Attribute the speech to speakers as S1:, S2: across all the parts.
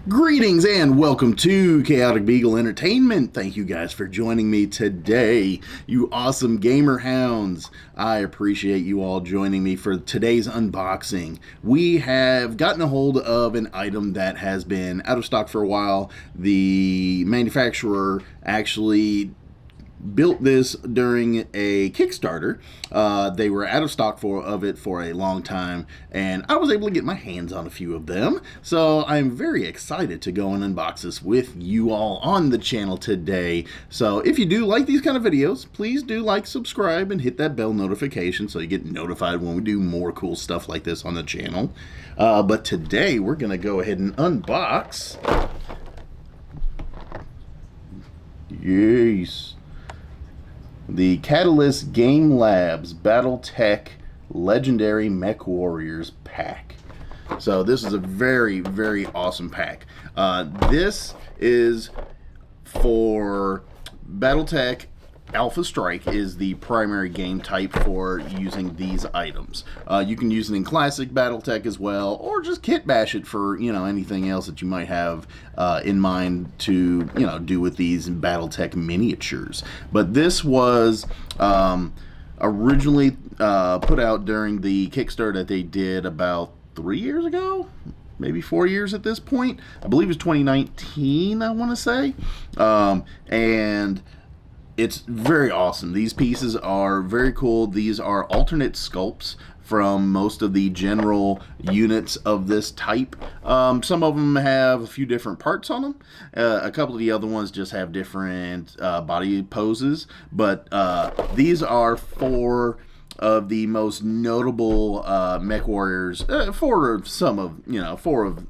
S1: Greetings and welcome to ChaoticBeagle Entertainment. Thank you guys for joining me today, you awesome gamer hounds. I appreciate you all joining me for today's unboxing. We have gotten a hold of an item that has been out of stock for a while. The manufacturer actually built this during a Kickstarter. They were out of stock of it for a long time, and I was able to get my hands on a few of them. So I'm very excited to go and unbox this with you all on the channel today. So if you do like these kind of videos, please do like, subscribe, and hit that bell notification so you get notified when we do more cool stuff like this on the channel. But today we're going to go ahead and unbox. Yes. The Catalyst Gamelabs Battletech Legendary Mechwarriors pack. So this is a very, very awesome pack. This is for Battletech. Alpha Strike is the primary game type for using these items. You can use it in Classic Battletech as well, or just kit bash it for, anything else that you might have in mind to, do with these Battletech miniatures. But this was originally put out during the Kickstarter that they did about 3 years ago, maybe 4 years at this point. I believe it was 2019, I want to say. And it's very awesome. These pieces are very cool. These are alternate sculpts from most of the general units of this type. Some of them have a few different parts on them. A couple of the other ones just have different body poses. But these are four of the most notable Mechwarriors. Four of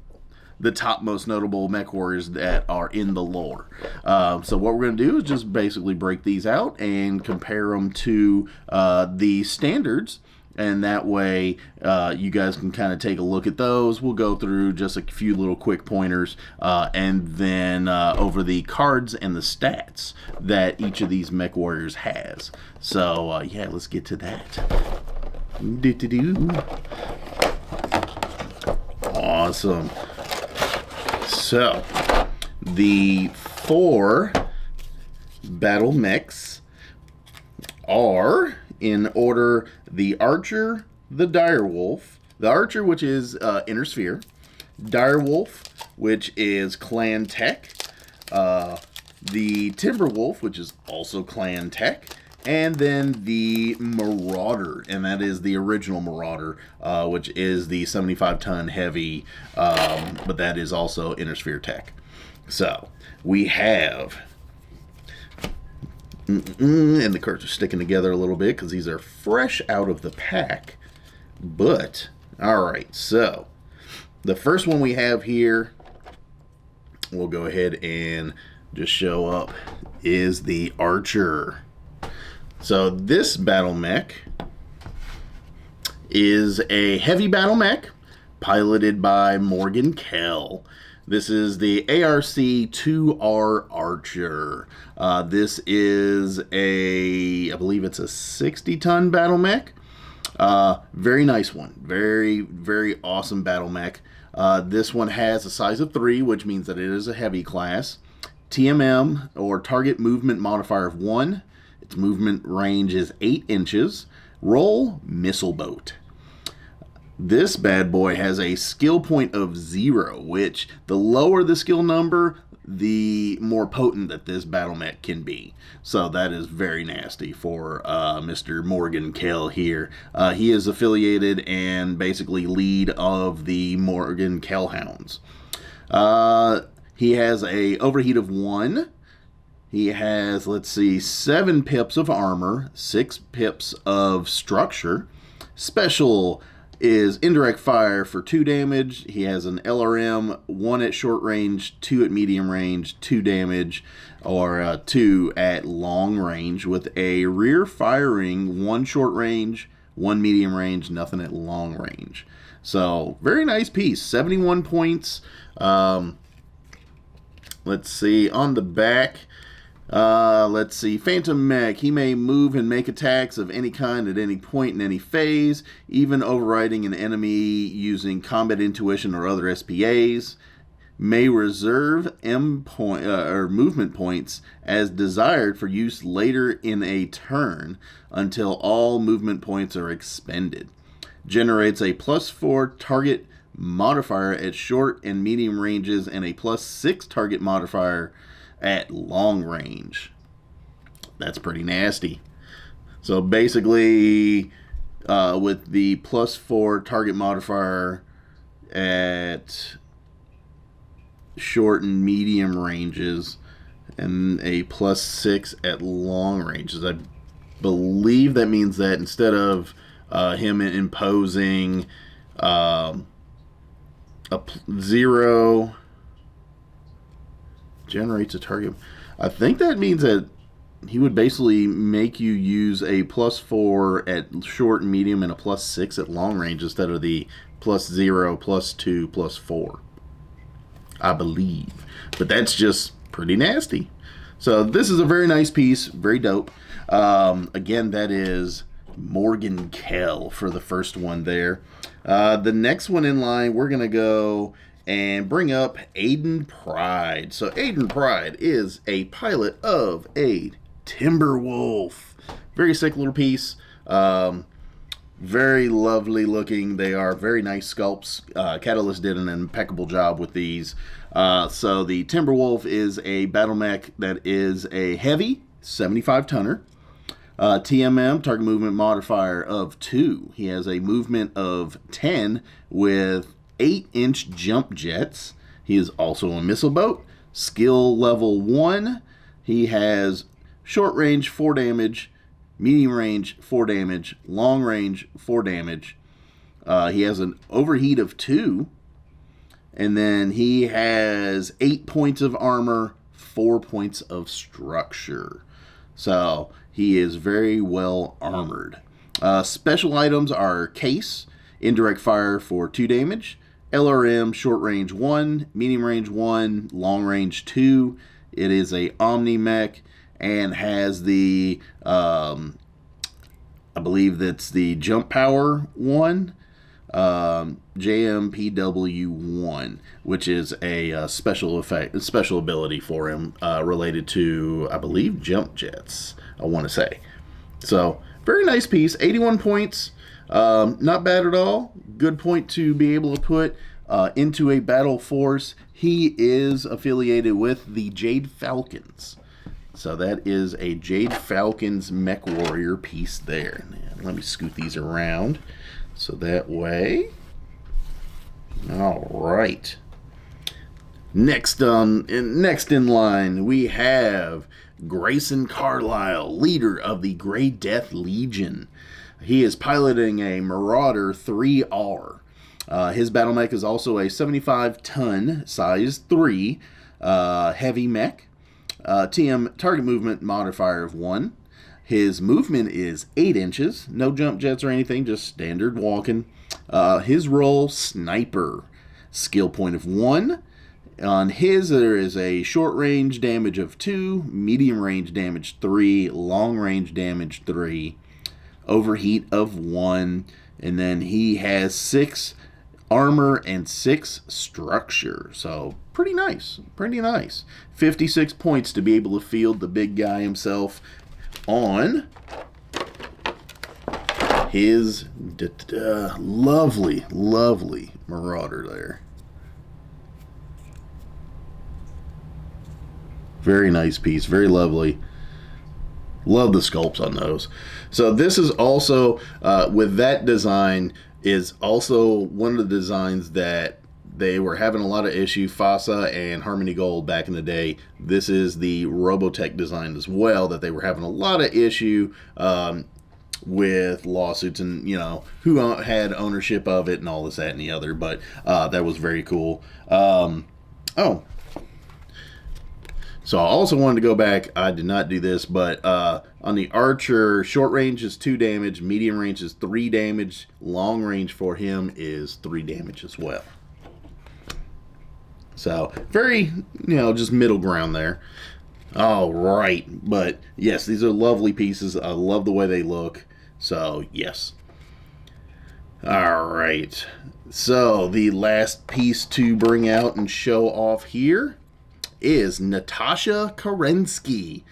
S1: the top most notable Mechwarriors that are in the lore. So what we're going to do is just basically break these out and compare them to the standards, and that way you guys can kind of take a look at those. We'll go through just a few little quick pointers and then over the cards and the stats that each of these Mechwarriors has. So yeah, let's get to that. Awesome. So, the four battle mechs are, in order, the Archer, the Direwolf, the Archer, which is Inner Sphere, Direwolf, which is Clan Tech, the Timberwolf, which is also Clan Tech, and then the Marauder, and that is the original Marauder, which is the 75-ton heavy, but that is also Inner Sphere Tech. So, we have, and the cards are sticking together a little bit because these are fresh out of the pack. But, alright, so, the first one we have here, we'll go ahead and just show up, is the Archer. So this battle mech is a heavy battle mech piloted by Morgan Kell. This is the ARC-2R Archer. This is I believe it's a 60-ton battle mech. Very nice one. Very, very awesome battle mech. This one has a size of 3, which means that it is a heavy class. TMM, or target movement modifier of 1. Its movement range is 8 inches. Roll, missile boat. This bad boy has a skill point of 0, which the lower the skill number, the more potent that this battle mech can be. So that is very nasty for Mr. Morgan Kell here. He is affiliated and basically lead of the Morgan Kell Hounds. He has a overheat of 1. He has, 7 pips of armor, 6 pips of structure. Special is indirect fire for 2 damage. He has an LRM, 1 at short range, 2 at medium range, 2 damage, or 2 at long range, with a rear firing, 1 short range, 1 medium range, nothing at long range. So, very nice piece. 71 points. Let's see, on the back, Phantom Mech. He may move and make attacks of any kind at any point in any phase, even overriding an enemy using combat intuition or other SPAs. may reserve or movement points as desired for use later in a turn until all movement points are expended. Generates a +4 target modifier at short and medium ranges and a +6 target modifier at long range. That's pretty nasty. So basically, with the +4 target modifier at short and medium ranges and a +6 at long ranges, I believe that means that instead of him imposing a 0 generates a target, I think that means that he would basically make you use a +4 at short and medium and a +6 at long range instead of the +0, +2, +4. I believe. But that's just pretty nasty. So this is a very nice piece. Very dope. Again, that is Morgan Kell for the first one there. The next one in line, we're going to go and bring up Aiden Pride. So Aiden Pride is a pilot of a Timberwolf. Very sick little piece. Very lovely looking. They are very nice sculpts. Catalyst did an impeccable job with these. So the Timberwolf is a battle mech that is a heavy 75 tonner. TMM, target movement modifier of 2. He has a movement of 10 with 8-inch jump jets. He is also a missile boat. Skill level 1. He has short range 4 damage, medium range 4 damage, long range 4 damage. He has an overheat of 2. And then he has 8 points of armor, 4 points of structure. So he is very well armored. Special items are case, indirect fire for 2 damage, LRM, short range 1, medium range 1, long range 2. It is a Omni mech and has the, I believe that's the jump power 1, JMPW1, which is a special ability for him related to, I believe, jump jets, I want to say. So, very nice piece. 81 points. Not bad at all. Good point to be able to put into a battle force. He is affiliated with the Jade Falcons. So that is a Jade Falcons Mechwarrior piece there. Let me scoot these around so that way. All right. Next in line, we have Grayson Carlisle, leader of the Grey Death Legion. He is piloting a Marauder 3R. His battle mech is also a 75-ton, size 3, heavy mech. TM target movement modifier of 1. His movement is 8 inches. No jump jets or anything, just standard walking. His role, sniper. Skill point of 1. On his, there is a short range damage of 2, medium range damage 3, long range damage 3, overheat of 1, and then he has 6 armor and 6 structure. So pretty nice, pretty nice. 56 points to be able to field the big guy himself on his lovely, lovely Marauder there. Very nice piece, very lovely. Love the sculpts on those. So this is also, with that design, is also one of the designs that they were having a lot of issue, FASA and Harmony Gold back in the day. This is the Robotech design as well, that they were having a lot of issue with lawsuits and, you know, who had ownership of it and all this, that, and the other. But that was very cool. So I also wanted to go back. I did not do this, but on the Archer, short range is 2 damage, medium range is 3 damage, long range for him is 3 damage as well. So very, you know, just middle ground there. All right, but yes, these are lovely pieces. I love the way they look. So yes. All right. So the last piece to bring out and show off here is Natasha Karinsky,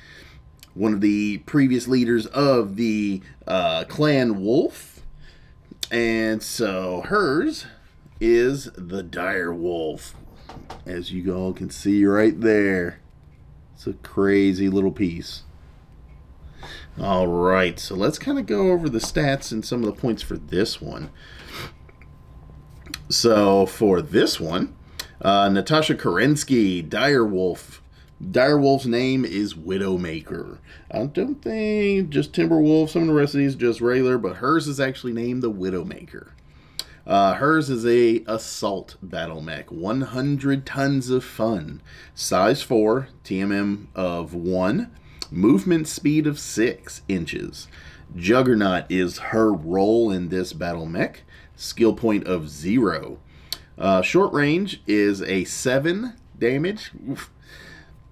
S1: one of the previous leaders of the clan Wolf. And so hers is the Dire Wolf, as you all can see right there. It's a crazy little piece. All right, so let's kind of go over the stats and some of the points for this one. So for this one, Natasha Karinsky, Dire Wolf. Dire Wolf's name is Widowmaker. I don't think just Timberwolf, some of the rest of these just regular, but hers is actually named the Widowmaker. Hers is a assault battle mech, 100 tons of fun, size 4, TMM of 1, movement speed of 6 inches. Juggernaut is her role in this battle mech, skill point of 0. Short range is a 7 damage. Oof.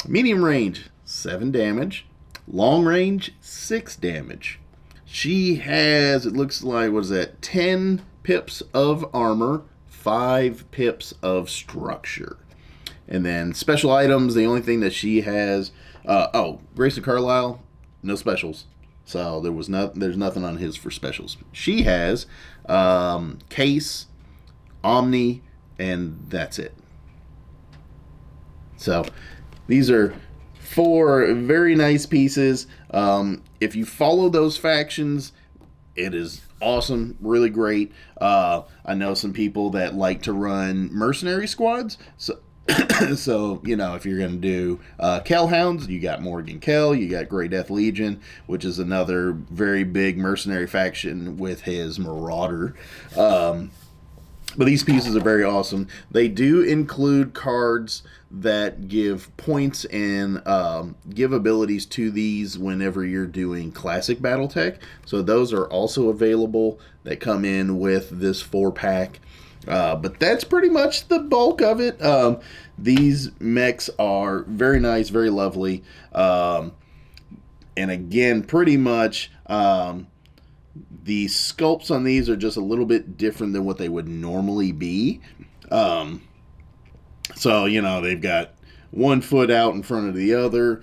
S1: Medium range, 7 damage. Long range, 6 damage. She has, it looks like, what is that, 10 pips of armor, 5 pips of structure. And then special items, the only thing that she has, Grayson Carlisle, no specials. So there's nothing on his for specials. She has Case, Omni, and that's it. So these are 4 very nice pieces. If you follow those factions, it is awesome, really great. I know some people that like to run mercenary squads. So, so you know, if you're going to do Kell Hounds, you got Morgan Kell, you got Grey Death Legion, which is another very big mercenary faction with his Marauder. But these pieces are very awesome. They do include cards that give points and give abilities to these whenever you're doing classic Battletech. So those are also available that come in with this 4-pack. But that's pretty much the bulk of it. These mechs are very nice, very lovely. And again, pretty much... the sculpts on these are just a little bit different than what they would normally be. So, you know, they've got one foot out in front of the other.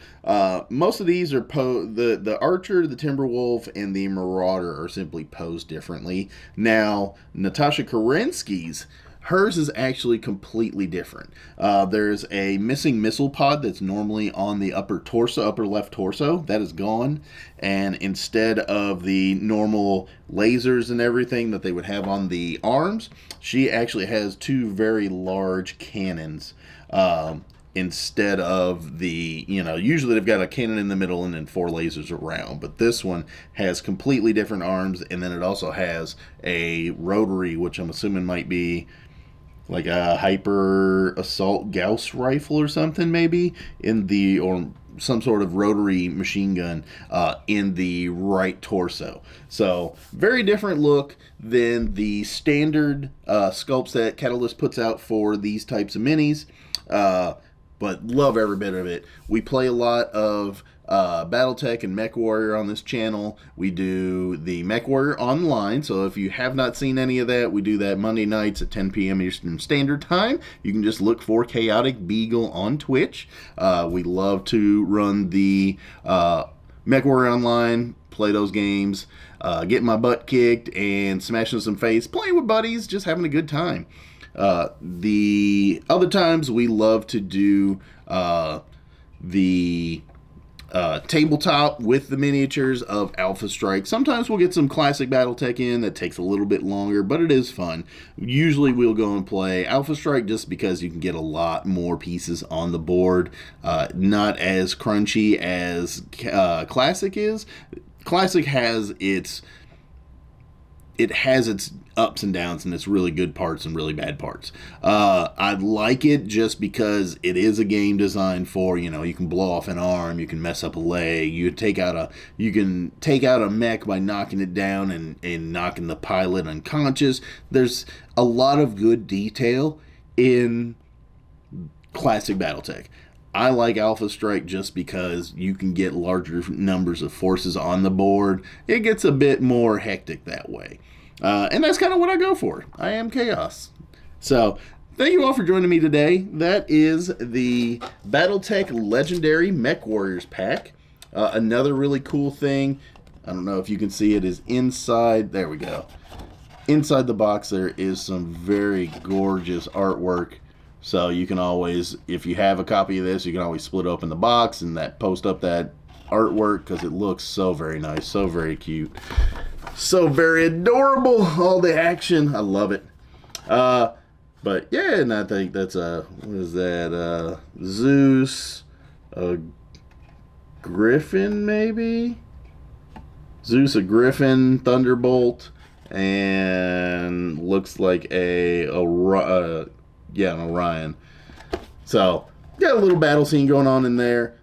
S1: Most of these are the Archer, the Timberwolf, and the Marauder are simply posed differently. Now, Natasha Karinsky's, hers is actually completely different. There's a missing missile pod that's normally on the upper left torso. That is gone. And instead of the normal lasers and everything that they would have on the arms, she actually has 2 very large cannons. Instead of the, you know, usually they've got a cannon in the middle and then 4 lasers around. But this one has completely different arms. And then it also has a rotary, which I'm assuming might be like a hyper assault Gauss rifle or something, maybe, or some sort of rotary machine gun in the right torso. So very different look than the standard sculpts that Catalyst puts out for these types of minis. But love every bit of it. We play a lot of Battletech and Mechwarrior on this channel. We do the Mechwarrior online, so if you have not seen any of that, we do that Monday nights at 10 p.m. Eastern Standard Time. You can just look for ChaoticBeagle on Twitch. We love to run the Mechwarrior online, play those games, getting my butt kicked and smashing some face, playing with buddies, just having a good time. The other times we love to do the tabletop with the miniatures of Alpha Strike. Sometimes we'll get some classic Battletech in that takes a little bit longer, but it is fun. Usually we'll go and play Alpha Strike just because you can get a lot more pieces on the board. Not as crunchy as Classic is. Classic has its ups and downs, and it's really good parts and really bad parts. I like it just because it is a game designed for, you know, you can blow off an arm, you can mess up a leg, you can take out a mech by knocking it down and knocking the pilot unconscious. There's a lot of good detail in classic Battletech. I like Alpha Strike just because you can get larger numbers of forces on the board. It gets a bit more hectic that way. And that's kind of what I go for. I am chaos. So, thank you all for joining me today. That is the Battletech Legendary Mechwarriors pack. Another really cool thing, I don't know if you can see it, is inside, there we go. Inside the box there is some very gorgeous artwork. So you can always, if you have a copy of this, you can always split open the box and post up that artwork because it looks so very nice, so very cute. So very adorable, all the action. I love it. But yeah, and I think that's what is that? Zeus, a Griffin maybe? Zeus, a Griffin, Thunderbolt, and looks like an Orion. So got a little battle scene going on in there.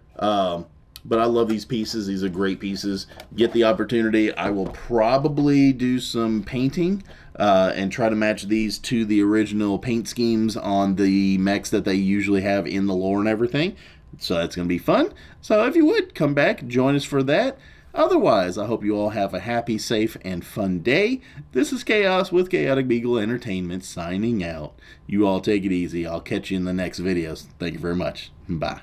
S1: But I love these pieces. These are great pieces. Get the opportunity. I will probably do some painting and try to match these to the original paint schemes on the mechs that they usually have in the lore and everything. So that's going to be fun. So if you would, come back, join us for that. Otherwise, I hope you all have a happy, safe, and fun day. This is Chaos with ChaoticBeagle Entertainment signing out. You all take it easy. I'll catch you in the next videos. Thank you very much. Bye.